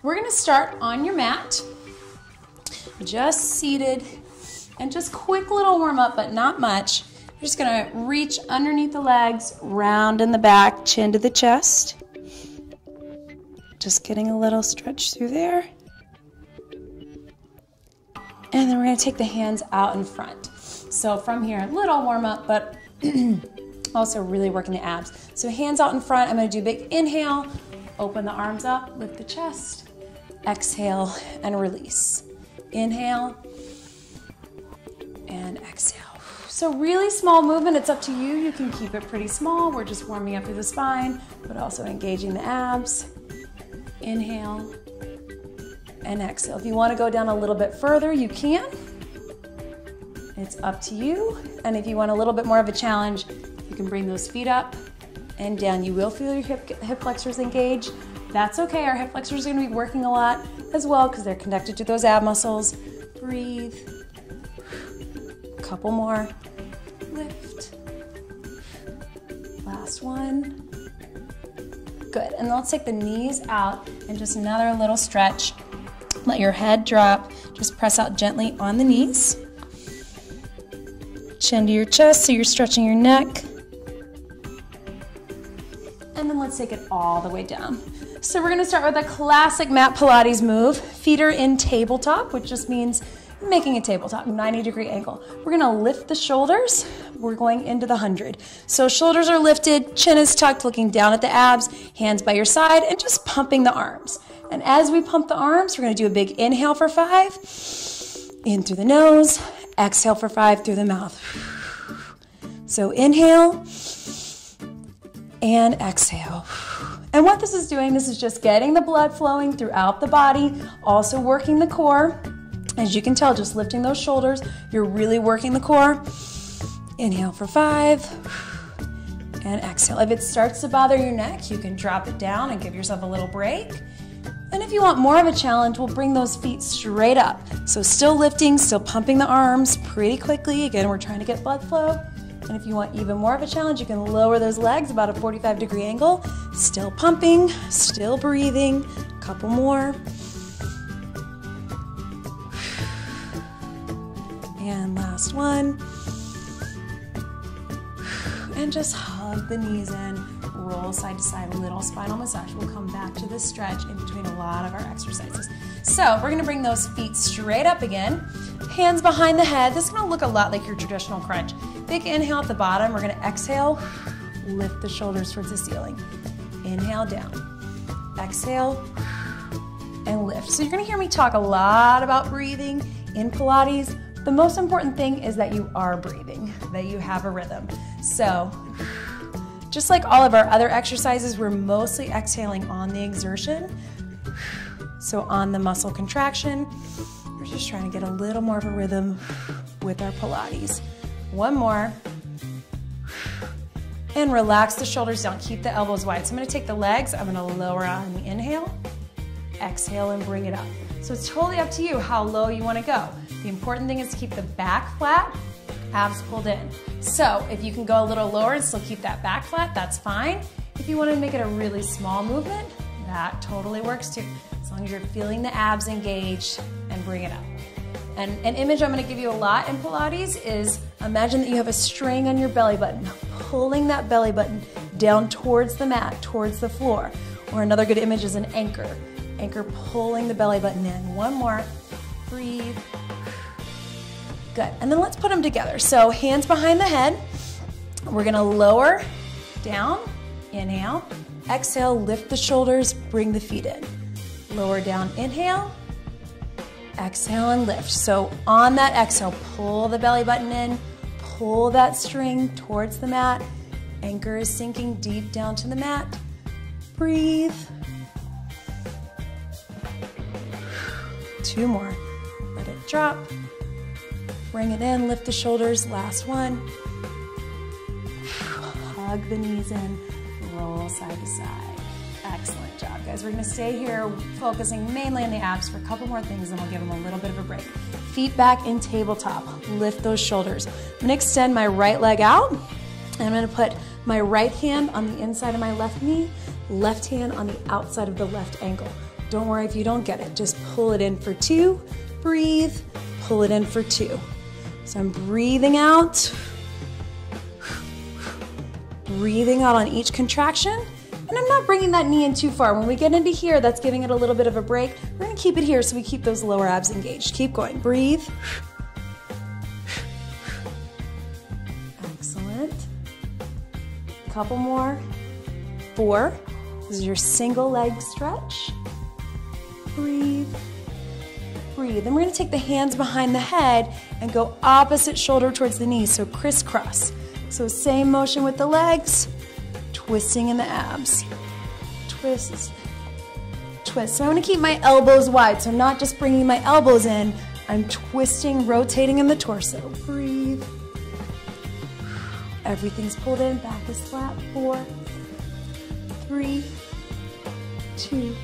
We're gonna start on your mat, just seated, and just quick little warm up, but not much. You're just gonna reach underneath the legs, round in the back, chin to the chest. Just getting a little stretch through there. And then we're gonna take the hands out in front. So from here, a little warm up, but also really working the abs. So hands out in front, I'm gonna do a big inhale, open the arms up, lift the chest, exhale and release. Inhale and exhale. So really small movement, it's up to you. You can keep it pretty small. We're just warming up through the spine, but also engaging the abs. Inhale and exhale. If you want to go down a little bit further, you can. It's up to you. And if you want a little bit more of a challenge, you can bring those feet up and down. You will feel your hip flexors engage. That's okay. Our hip flexors are going to be working a lot as well because they're connected to those ab muscles. Breathe. A couple more. Lift. Last one. Good. And let's take the knees out and just another little stretch. Let your head drop. Just press out gently on the knees. Chin to your chest so you're stretching your neck. And then let's take it all the way down. So we're gonna start with a classic mat Pilates move. Feet are in tabletop, which just means making a tabletop, 90-degree angle. We're gonna lift the shoulders. We're going into the 100. So shoulders are lifted, chin is tucked, looking down at the abs, hands by your side, and just pumping the arms. And as we pump the arms, we're gonna do a big inhale for 5, in through the nose, exhale for 5 through the mouth. So inhale and exhale. And what this is doing, this is just getting the blood flowing throughout the body, also working the core. As you can tell, just lifting those shoulders, you're really working the core. Inhale for 5 and exhale. If it starts to bother your neck, you can drop it down and give yourself a little break. And if you want more of a challenge, we'll bring those feet straight up. So still lifting, still pumping the arms pretty quickly. Again, we're trying to get blood flow. And if you want even more of a challenge, you can lower those legs about a 45-degree angle. Still pumping, still breathing. A couple more. And last one. And just hug the knees in, roll side to side, little spinal massage. We'll come back to this stretch in between a lot of our exercises. So we're gonna bring those feet straight up again. Hands behind the head. This is gonna look a lot like your traditional crunch. Big inhale at the bottom. We're gonna exhale, lift the shoulders towards the ceiling. Inhale down, exhale, and lift. So you're gonna hear me talk a lot about breathing in Pilates. The most important thing is that you are breathing, that you have a rhythm. So just like all of our other exercises, we're mostly exhaling on the exertion. So on the muscle contraction, we're just trying to get a little more of a rhythm with our Pilates. One more. And relax the shoulders down, keep the elbows wide. So I'm gonna take the legs, I'm gonna lower on the inhale, exhale and bring it up. So it's totally up to you how low you wanna go. The important thing is to keep the back flat, abs pulled in. So if you can go a little lower and still keep that back flat, that's fine. If you want to make it a really small movement, that totally works too. As long as you're feeling the abs engaged and bring it up. And an image I'm going to give you a lot in Pilates is imagine that you have a string on your belly button, pulling that belly button down towards the mat, towards the floor. Or another good image is an anchor. Anchor pulling the belly button in. One more. Breathe. Good. And then let's put them together. So hands behind the head. We're going to lower down. Inhale. Exhale. Lift the shoulders. Bring the feet in. Lower down. Inhale. Exhale and lift. So on that exhale, pull the belly button in. Pull that string towards the mat. Anchor is sinking deep down to the mat. Breathe. 2 more. Let it drop. Bring it in, lift the shoulders, last one. Hug the knees in, roll side to side. Excellent job, guys. We're gonna stay here focusing mainly on the abs for a couple more things, and we'll give them a little bit of a break. Feet back in tabletop, lift those shoulders. I'm gonna extend my right leg out, and I'm gonna put my right hand on the inside of my left knee, left hand on the outside of the left ankle. Don't worry if you don't get it. Just pull it in for 2, breathe, pull it in for 2. So I'm breathing out on each contraction, and I'm not bringing that knee in too far. When we get into here, that's giving it a little bit of a break. We're gonna keep it here so we keep those lower abs engaged. Keep going, breathe. Excellent. Couple more. 4. This is your single leg stretch. Breathe, breathe. Then we're gonna take the hands behind the head and go opposite shoulder towards the knee, so crisscross. So same motion with the legs, twisting in the abs. Twist, twist. So I wanna keep my elbows wide, so I'm not just bringing my elbows in, I'm twisting, rotating in the torso. Breathe. Everything's pulled in, back is flat. 4, 3, 2,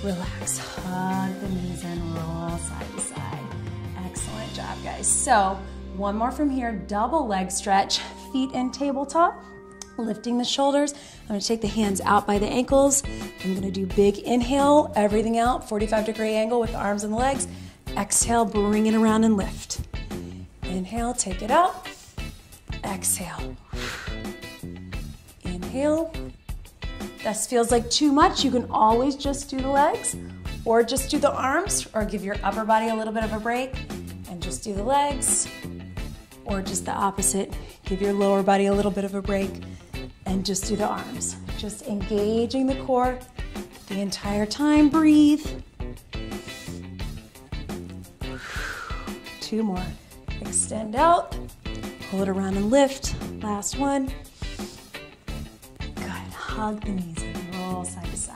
relax, hug the knees and roll side to side. Excellent job, guys. So one more from here, double leg stretch, feet in tabletop, lifting the shoulders. I'm gonna take the hands out by the ankles. I'm gonna do big inhale, everything out, 45-degree angle with the arms and the legs. Exhale, bring it around and lift. Inhale, take it out. Exhale. Inhale. This feels like too much, you can always just do the legs or just do the arms, or give your upper body a little bit of a break and just do the legs, or just the opposite, give your lower body a little bit of a break and just do the arms. Just engaging the core the entire time. Breathe. 2 more. Extend out, pull it around and lift. Last one. Hug the knees and roll side to side.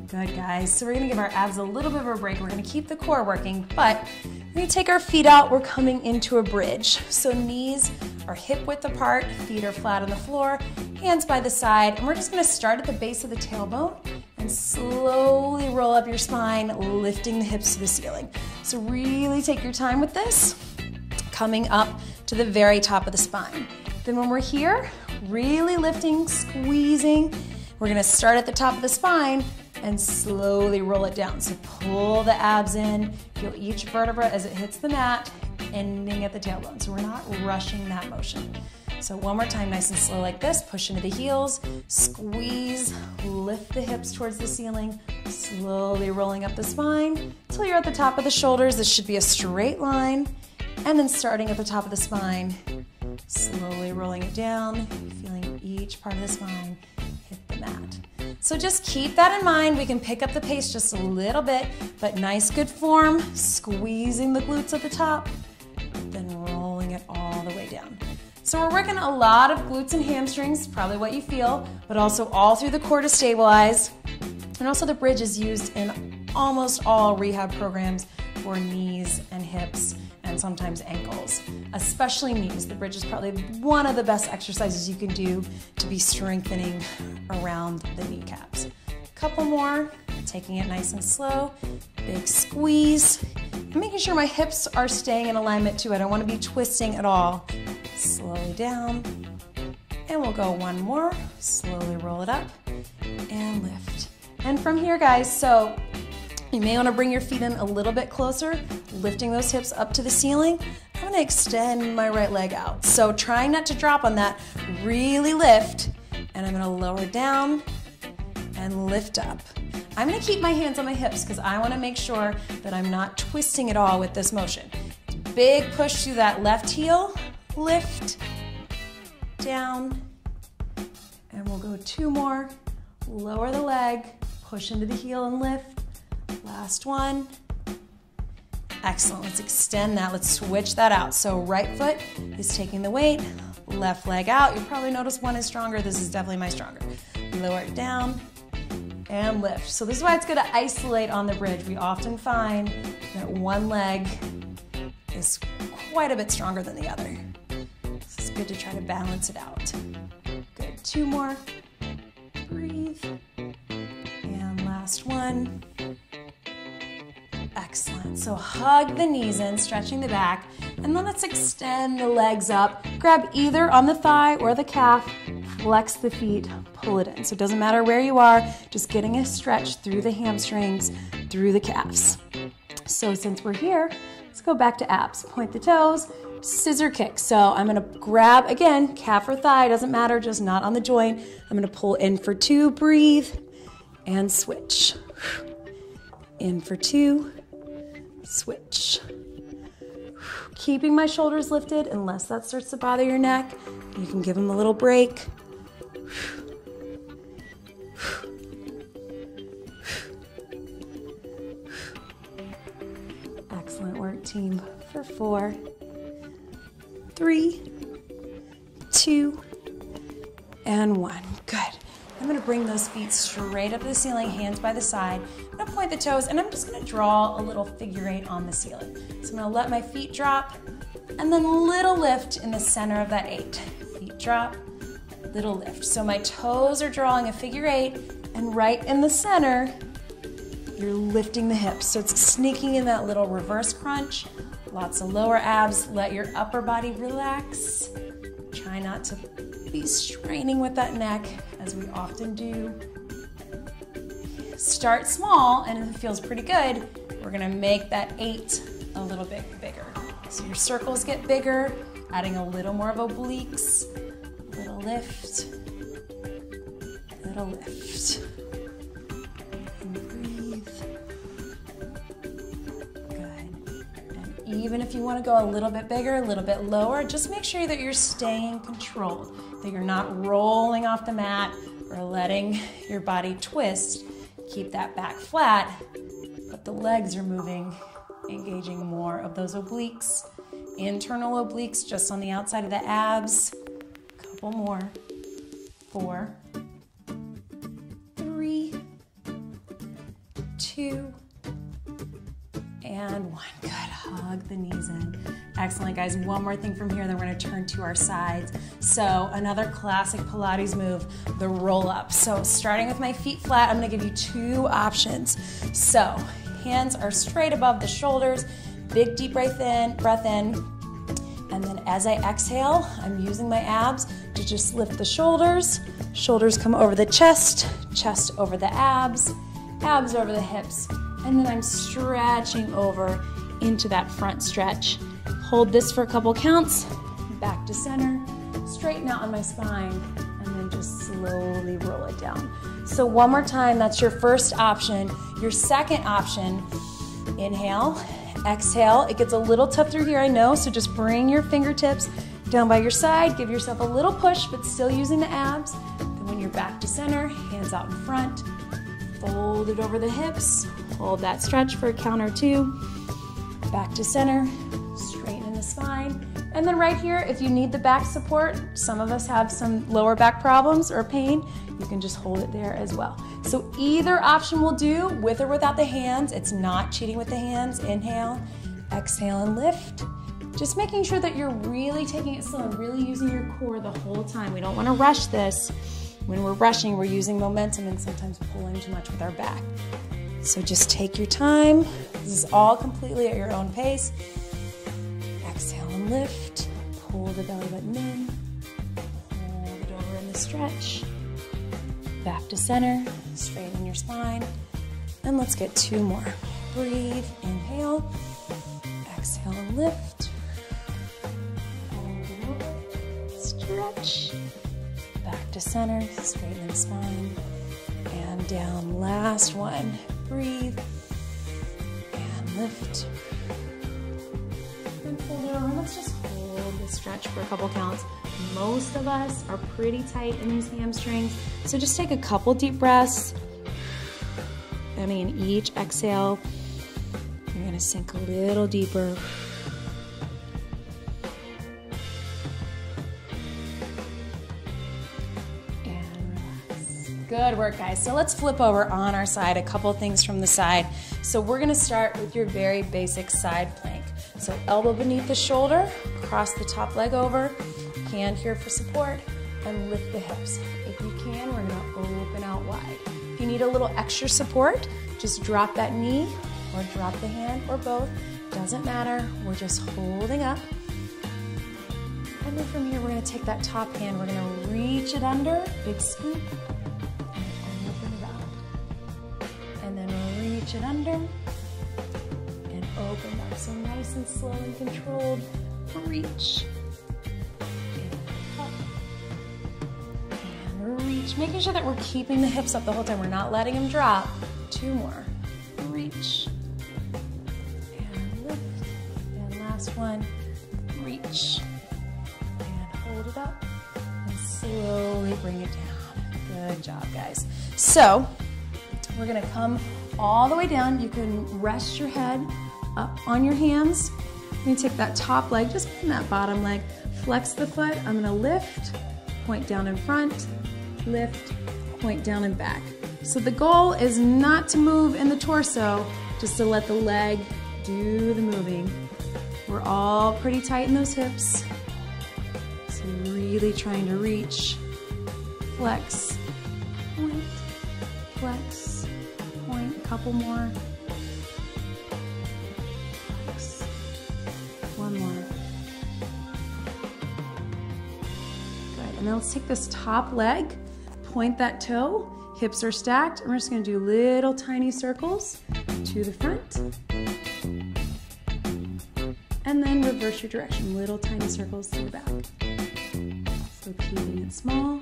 Good, guys. So we're gonna give our abs a little bit of a break. We're gonna keep the core working, but we're gonna take our feet out. We're coming into a bridge. So knees are hip width apart, feet are flat on the floor, hands by the side, and we're just gonna start at the base of the tailbone and slowly roll up your spine, lifting the hips to the ceiling. So really take your time with this, coming up to the very top of the spine. Then when we're here, really lifting, squeezing. We're gonna start at the top of the spine and slowly roll it down. So pull the abs in, feel each vertebra as it hits the mat, ending at the tailbone. So we're not rushing that motion. So one more time, nice and slow like this. Push into the heels, squeeze, lift the hips towards the ceiling, slowly rolling up the spine until you're at the top of the shoulders. This should be a straight line. And then starting at the top of the spine, slowly rolling it down, feeling each part of the spine hit the mat. So just keep that in mind. We can pick up the pace just a little bit, but nice, good form, squeezing the glutes at the top, then rolling it all the way down. So we're working a lot of glutes and hamstrings, probably what you feel, but also all through the core to stabilize. And also the bridge is used in almost all rehab programs for knees and hips and sometimes ankles, especially knees. The bridge is probably one of the best exercises you can do to be strengthening around the kneecaps. Couple more, taking it nice and slow, big squeeze, and making sure my hips are staying in alignment too. I don't want to be twisting at all. Slowly down, and we'll go one more, slowly roll it up, and lift. And from here, guys, so you may want to bring your feet in a little bit closer, lifting those hips up to the ceiling. I'm going to extend my right leg out. So trying not to drop on that, really lift, and I'm going to lower down and lift up. I'm going to keep my hands on my hips because I want to make sure that I'm not twisting at all with this motion. Big push through that left heel, lift, down, and we'll go 2 more. Lower the leg, push into the heel and lift. Last one. Excellent. Let's extend that. Let's switch that out. So right foot is taking the weight, left leg out. You'll probably notice one is stronger. This is definitely my stronger. Lower it down and lift. So this is why it's good to isolate on the bridge. We often find that one leg is quite a bit stronger than the other. This is good to try to balance it out. Good. 2 more. Breathe. And last one. Excellent. So hug the knees in, stretching the back, and then let's extend the legs up. Grab either on the thigh or the calf, flex the feet, pull it in. So it doesn't matter where you are, just getting a stretch through the hamstrings, through the calves. So since we're here, let's go back to abs. Point the toes, scissor kick. So I'm gonna grab, again, calf or thigh, doesn't matter, just not on the joint. I'm gonna pull in for 2, breathe, and switch. In for 2, switch. Keeping my shoulders lifted unless that starts to bother your neck. You can give them a little break. Excellent work, team. For 4, 3, 2, and 1. Good. I'm gonna bring those feet straight up to the ceiling, hands by the side. I'm gonna point the toes, and I'm just gonna draw a little figure 8 on the ceiling. So I'm gonna let my feet drop, and then little lift in the center of that 8. Feet drop, little lift. So my toes are drawing a figure 8, and right in the center, you're lifting the hips. So it's sneaking in that little reverse crunch. Lots of lower abs. Let your upper body relax. Try not to be straining with that neck, as we often do. Start small, and if it feels pretty good, we're gonna make that 8 a little bit bigger. So your circles get bigger, adding a little more of obliques. Little lift, little lift. And breathe. Good. And even if you wanna go a little bit bigger, a little bit lower, just make sure that you're staying controlled, that you're not rolling off the mat or letting your body twist. Keep that back flat, but the legs are moving, engaging more of those obliques. Internal obliques just on the outside of the abs. Couple more. 4, 3, 2, and 1. Good. Hug the knees in. Excellent, guys. One more thing from here, then we're gonna turn to our sides. So another classic Pilates move, the roll up. So starting with my feet flat, I'm gonna give you 2 options. So hands are straight above the shoulders, big deep breath in, and then as I exhale, I'm using my abs to just lift the shoulders. Shoulders come over the chest, chest over the abs, abs over the hips, and then I'm stretching over into that front stretch. Hold this for a couple counts, back to center, straighten out on my spine, and then just slowly roll it down. So one more time, that's your first option. Your second option, inhale, exhale. It gets a little tough through here, I know, so just bring your fingertips down by your side, give yourself a little push, but still using the abs. Then when you're back to center, hands out in front, fold it over the hips, hold that stretch for a count or 2, back to center, straighten the spine. And then right here, if you need the back support, some of us have some lower back problems or pain, you can just hold it there as well. So either option will do, with or without the hands. It's not cheating with the hands. Inhale, exhale, and lift. Just making sure that you're really taking it slow and really using your core the whole time. We don't want to rush this. When we're rushing, we're using momentum and sometimes pulling too much with our back. So just take your time. This is all completely at your own pace. Exhale and lift. Pull the belly button in. Hold it over in the stretch. Back to center. Straighten your spine. And let's get 2 more. Breathe. Inhale. Exhale and lift. Hold it over. Stretch. Back to center. Straighten the spine. And down. Last one. Breathe. And lift. And pull it over. Let's just hold the stretch for a couple counts. Most of us are pretty tight in these hamstrings, so just take a couple deep breaths. And in each exhale, you're gonna sink a little deeper. And relax. Good work, guys. So let's flip over on our side, a couple things from the side. So we're gonna start with your very basic side plank. So elbow beneath the shoulder, cross the top leg over, hand here for support, and lift the hips. If you can, we're gonna open out wide. If you need a little extra support, just drop that knee or drop the hand or both. Doesn't matter, we're just holding up And then from here, we're gonna take that top hand, we're gonna reach it under, big scoop, and open it up. And then we'll reach it under, and open up. So nice and slow and controlled. Reach. And up. And reach. Making sure that we're keeping the hips up the whole time. We're not letting them drop. 2 more. Reach. And lift. And last one. Reach. And hold it up. And slowly bring it down. Good job, guys. So, we're gonna come all the way down. You can rest your head up on your hands. You're gonna take that top leg, just in that bottom leg, flex the foot. I'm gonna lift, point down in front, lift, point down and back. So the goal is not to move in the torso, just to let the leg do the moving. We're all pretty tight in those hips. So really trying to reach, flex, point, flex, point, a couple more. Flex. One more. Good, and then let's take this top leg, point that toe, hips are stacked, and we're just gonna do little tiny circles to the front. And then reverse your direction, little tiny circles to the back. So keeping it small.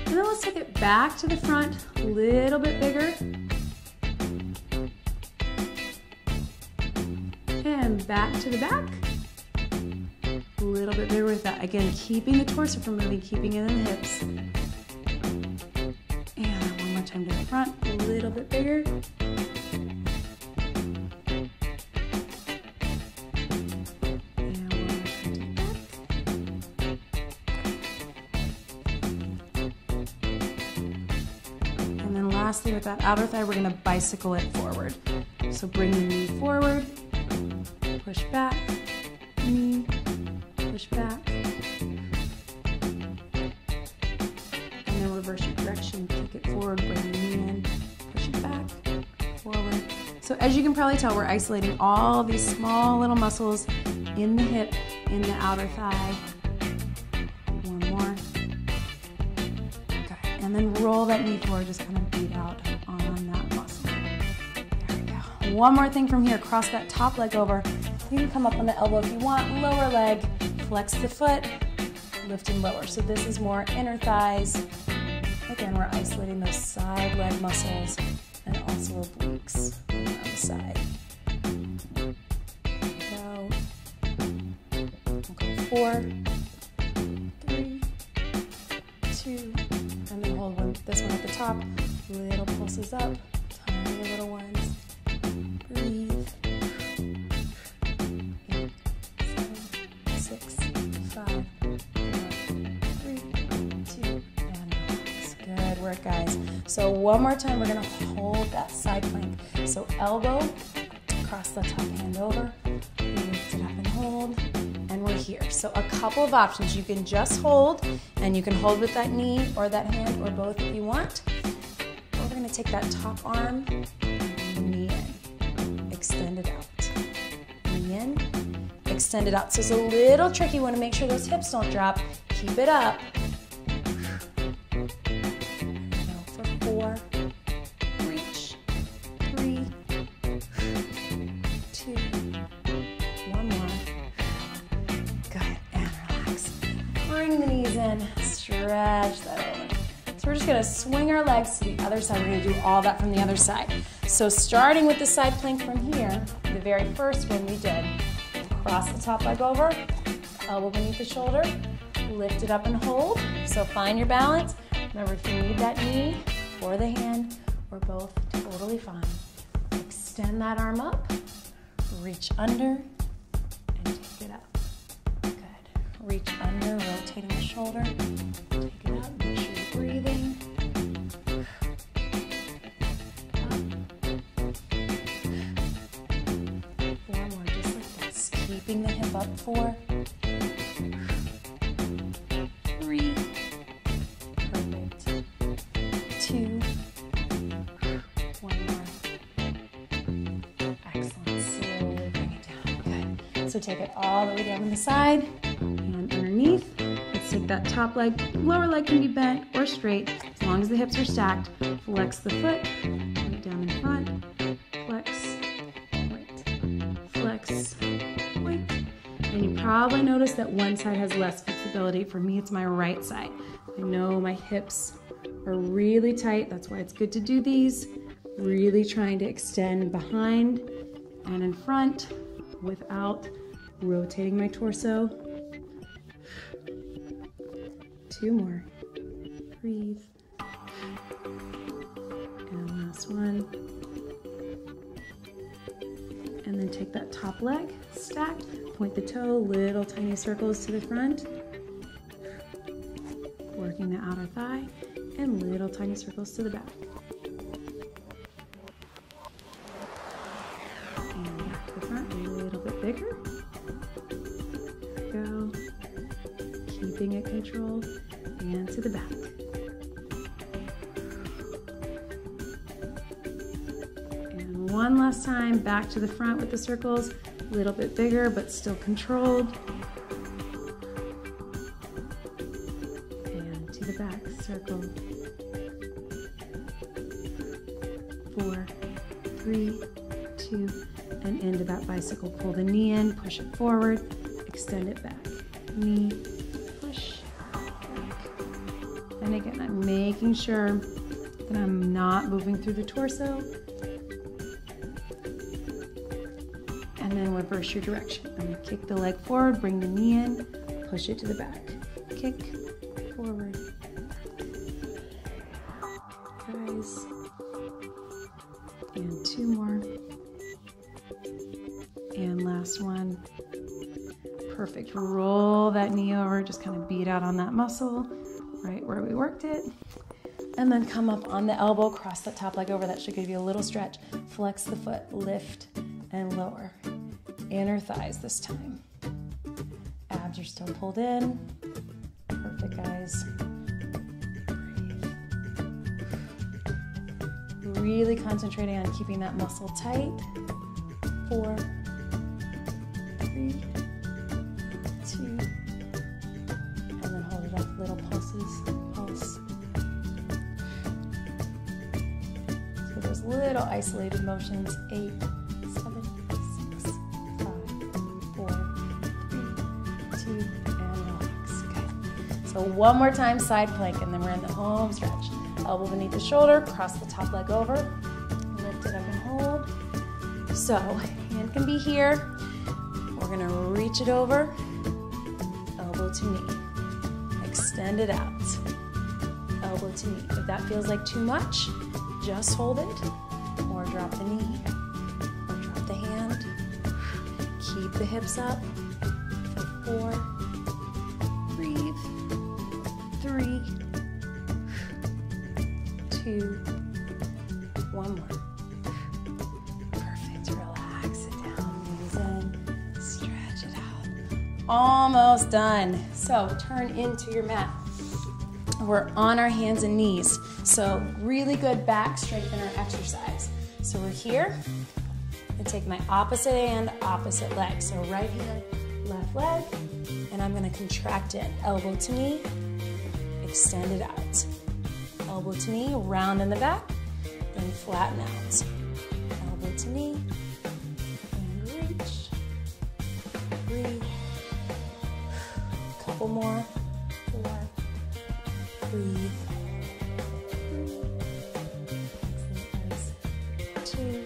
And then let's take it back to the front, a little bit bigger. And back to the back. A little bit bigger with that. Again, keeping the torso from moving, keeping it in the hips. And one more time to the front, a little bit bigger. And one more time to the back. And then lastly, with that outer thigh, we're gonna bicycle it forward. So bring the knee forward, push back, knee, push back, and then reverse your direction, kick it forward, bring the knee in, push it back, forward. So as you can probably tell, we're isolating all these small little muscles in the hip, in the outer thigh. One more. Okay, and then roll that knee forward, just kind of beat out on that muscle. There we go. One more thing from here, cross that top leg over. You can come up on the elbow if you want, lower leg, flex the foot, lift and lower. So this is more inner thighs. Again, we're isolating those side leg muscles and also obliques on the side. So, we'll go 4, 3, 2, and then hold this one at the top. Little pulses up, tiny little ones. Breathe. 8, 7, 6, 5, 4, 3, 2, and relax. Good work, guys. So one more time, we're gonna hold that side plank. So elbow, cross the top hand over, lift it up and hold, and we're here. So a couple of options. You can just hold, and you can hold with that knee or that hand or both if you want. Or we're gonna take that top arm and knee in, extend it out. Knee in, extend it out. So it's a little tricky. You wanna make sure those hips don't drop. Keep it up. For 4, reach, 3, 2, one more. Good, and relax. Bring the knees in, stretch that over. So we're just gonna swing our legs to the other side. We're gonna do all that from the other side. So starting with the side plank from here, the very first one we did, cross the top leg over, elbow beneath the shoulder, lift it up and hold. So find your balance. Remember, if you need that knee or the hand or both, totally fine. Extend that arm up, reach under, and take it up. Good. Reach under, rotating the shoulder. Take it up, make sure you're breathing. Up. 4 more, just like this. Keeping the hip up. 4, 3, perfect. 2, 1 more. Excellent. Slowly bring it down. Good. So take it all the way down to the side and underneath. take that top leg, lower leg can be bent or straight, as long as the hips are stacked. Flex the foot, right down in front, flex, point, flex, point. And you probably notice that one side has less flexibility. For me, it's my right side. I know my hips are really tight. That's why it's good to do these. Really trying to extend behind and in front without rotating my torso. 2 more. Breathe. And last one. And then take that top leg, stacked, point the toe, little tiny circles to the front. Working the outer thigh, and little tiny circles to the back. And back to the front, a little bit bigger. There we go. Keeping it controlled, and to the back. And one last time, back to the front with the circles, a little bit bigger, but still controlled. And to the back, circle. 4, 3, 2, and into that bicycle. Pull the knee in, push it forward, extend it back. Knee, push, back. And again, I'm making sure that I'm not moving through the torso. And then reverse your direction. I'm gonna kick the leg forward, bring the knee in, push it to the back. Kick, forward. Guys. And 2 more. And last one. Perfect. Roll that knee over, just kind of beat out on that muscle, right where we worked it. And then come up on the elbow, cross that top leg over. That should give you a little stretch. Flex the foot, lift and lower. Inner thighs this time. Abs are still pulled in. Perfect, guys. Breathe. Really concentrating on keeping that muscle tight. 4, 3, 2, and then hold it up, little pulses, pulse. So those little isolated motions, 8, 7, 6, 5, 4, 3, 2, and relax. Okay. So one more time, side plank, and then we're in the home stretch. Elbow beneath the shoulder, cross the top leg over, lift it up and hold. So, hand can be here. We're gonna reach it over, elbow to knee. Extend it out, elbow to knee. If that feels like too much, just hold it, or drop the knee, or drop the hand. Keep the hips up for 4, breathe, 3, 2, 1 more. Perfect, relax it down, knees in, stretch it out. Almost done. So turn into your mat. We're on our hands and knees. So really good back strengthener exercise. So we're here, and take my opposite hand, opposite leg. So right hand, left leg, and I'm gonna contract in, elbow to knee, extend it out. Elbow to knee, round in the back, then flatten out. Elbow to knee, and reach, breathe. Couple more, 4, breathe. 2,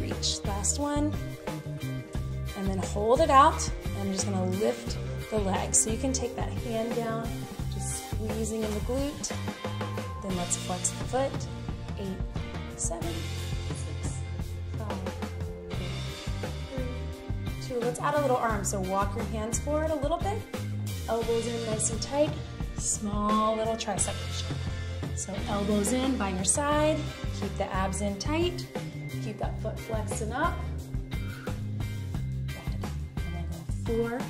reach. Last one, and then hold it out. I'm just gonna lift the leg. So you can take that hand down, just squeezing in the glute. Then let's flex the foot. 8, 7, 6, 5, 4, 3, 2. Let's add a little arm. So walk your hands forward a little bit. Elbows in nice and tight. Small little tricep push-up. So elbows in by your side. Keep the abs in tight. Keep that foot flexing up. Good. And then 4.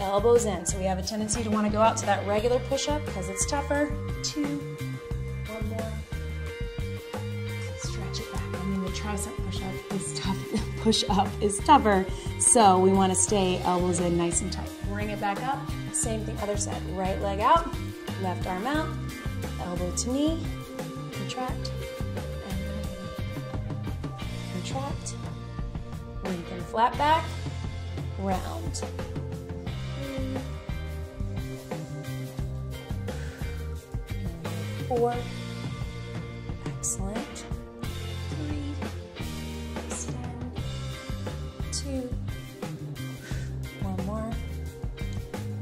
Elbows in. So we have a tendency to want to go out to that regular push-up because it's tougher. 2. 1 more. Stretch it back. I mean the tricep push-up. is tough. Push up is tougher. So we want to stay elbows in nice and tight. Bring it back up. Same thing, other side. Right leg out, left arm out, elbow to knee, contract, and contract, lengthen flat back, round. 4, excellent. 3, extend. 2, one more,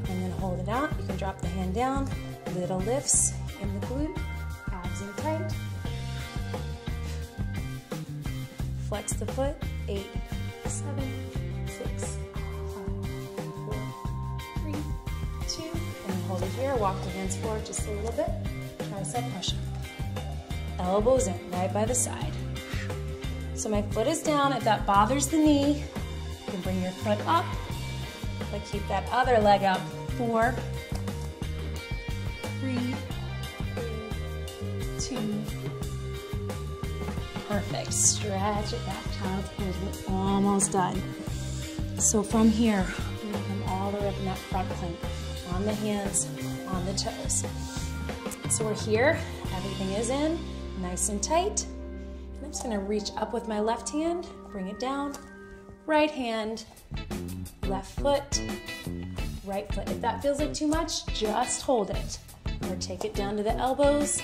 and then hold it out. You can drop the hand down, little lifts in the glute, abs in tight. Flex the foot, 8, 7, 6, 5, 4, 3, 2, and then hold it here. Walk the hands forward just a little bit. Tricep push-up. Elbows in, right by the side. So my foot is down. If that bothers the knee, you can bring your foot up, but keep that other leg up. 4, 3, 2, perfect. Stretch it back, child's pose. We're almost done. So from here, we're gonna come all the way up in that front plank, on the hands, on the toes. So we're here, everything is in, nice and tight. And I'm just gonna reach up with my left hand, bring it down, right hand, left foot, right foot. If that feels like too much, just hold it. Or take it down to the elbows,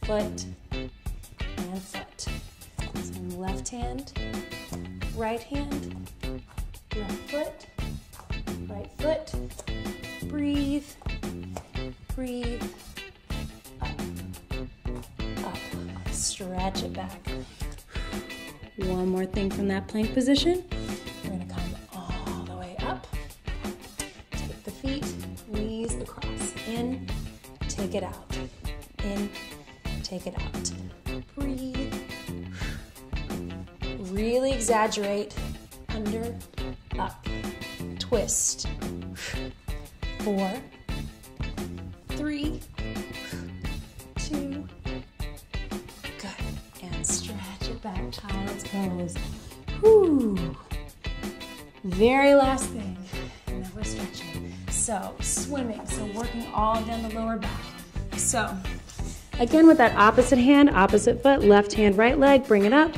foot, and foot. So left hand, left foot, right foot. Breathe, breathe, up. Stretch it back. One more thing from that plank position. We're gonna come all the way up. Take the feet, knees across. In, take it out. In, take it out. Breathe. Really exaggerate. Under, up. Twist. 4, 3, 2, good. And stretch it back, child's pose. Whew. Very last thing, and then we're stretching. So swimming, so working all down the lower back. So again with that opposite hand, opposite foot, left hand, right leg, bring it up,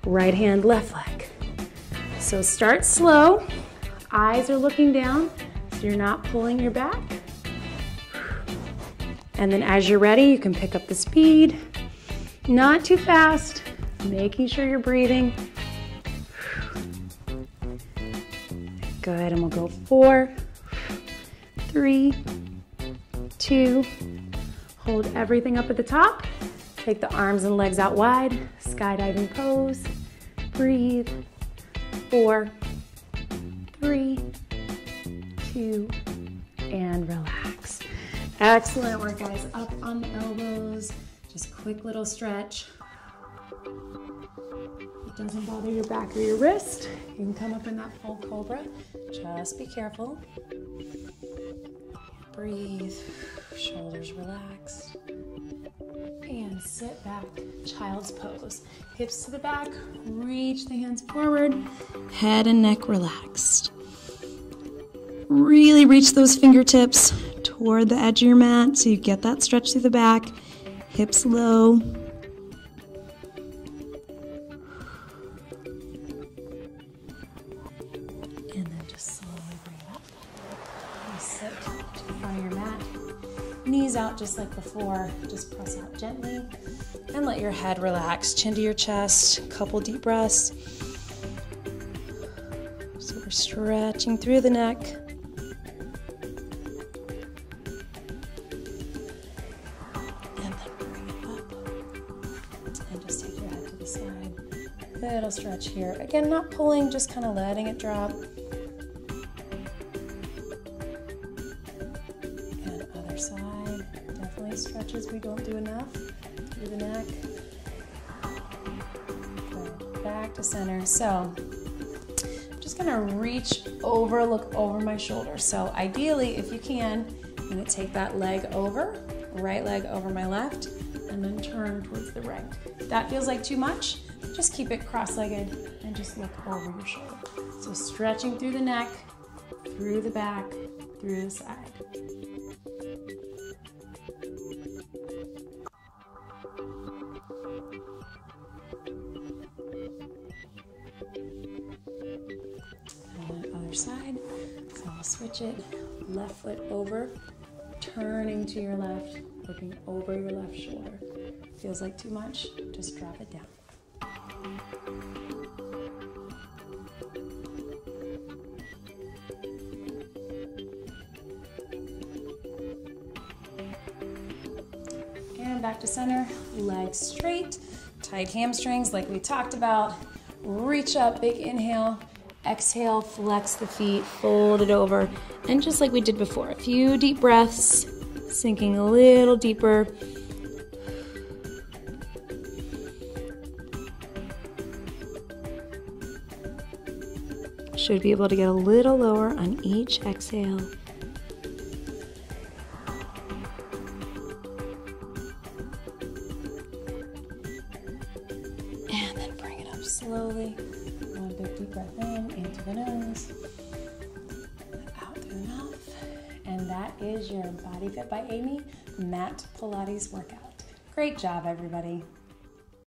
right hand, left leg. So start slow, eyes are looking down, so you're not pulling your back. And then as you're ready, you can pick up the speed, not too fast, making sure you're breathing. Good, and we'll go 4, 3, 2, hold everything up at the top. Take the arms and legs out wide, skydiving pose. Breathe. 4, 3, 2, and relax. Excellent work, guys. Up on the elbows. Just quick little stretch. It doesn't bother your back or your wrist. You can come up in that full cobra. Just be careful. Breathe. Shoulders relaxed. And sit back. Child's pose. Hips to the back. Reach the hands forward. Head and neck relaxed. Really reach those fingertips toward the edge of your mat so you get that stretch through the back. Hips low. And then just slowly bring it up. And sit to the front of your mat. Knees out just like before. Just press out gently. And let your head relax. Chin to your chest. Couple deep breaths. So we're stretching through the neck. Little stretch here. Again, not pulling, just kind of letting it drop. And other side. Definitely stretches we don't do enough. Through the neck. Good. Back to center. So, I'm just gonna reach over, look over my shoulder. So ideally, if you can, I'm gonna take that leg over, right leg over my left, and then turn towards the right. If that feels like too much, Just keep it cross-legged and just look over your shoulder. So stretching through the neck, through the back, through the side. And other side. So I'll switch it. Left foot over, turning to your left, looking over your left shoulder. Feels like too much? Just drop it down. And back to center, legs straight, tight hamstrings like we talked about. Reach up, big inhale. Exhale, flex the feet, fold it over. And just like we did before, a few deep breaths, sinking a little deeper. Should be able to get a little lower on each exhale. And then bring it up slowly. One big deep breath into the nose, out through the mouth. And that is your Body Fit by Amy Mat Pilates workout. Great job, everybody.